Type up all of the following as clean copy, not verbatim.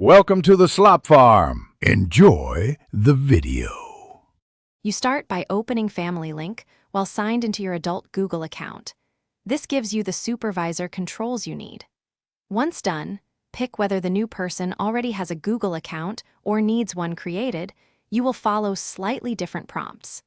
Welcome to the Slop Farm. Enjoy the video. You start by opening Family Link while signed into your adult Google account. This gives you the supervisor controls you need. Once done, pick whether the new person already has a Google account or needs one created. You will follow slightly different prompts.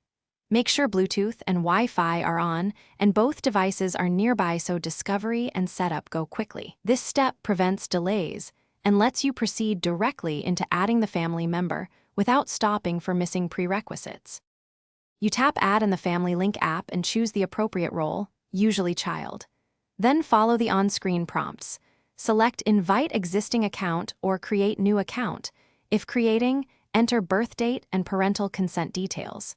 Make sure Bluetooth and Wi-Fi are on and both devices are nearby so discovery and setup go quickly. This step prevents delays and lets you proceed directly into adding the family member without stopping for missing prerequisites. You tap Add in the Family Link app and choose the appropriate role, usually child. Then follow the on-screen prompts. Select Invite Existing Account or Create New Account. If creating, enter birth date and parental consent details.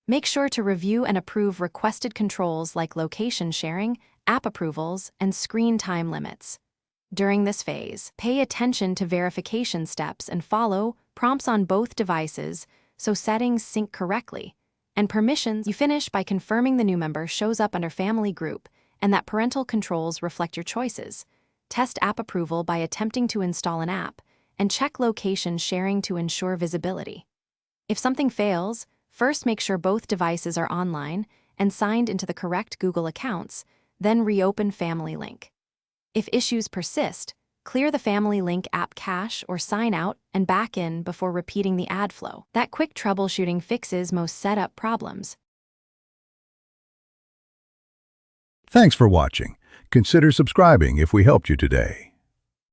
Make sure to review and approve requested controls like location sharing, app approvals, and screen time limits. During this phase, pay attention to verification steps and follow prompts on both devices so settings sync correctly. And permissions, you finish by confirming the new member shows up under Family Group and that parental controls reflect your choices. Test app approval by attempting to install an app, and check location sharing to ensure visibility. If something fails, first make sure both devices are online and signed into the correct Google accounts, then reopen Family Link. If issues persist, clear the Family Link app cache or sign out and back in before repeating the ad flow. That quick troubleshooting fixes most setup problems. Thanks for watching. Consider subscribing if we helped you today.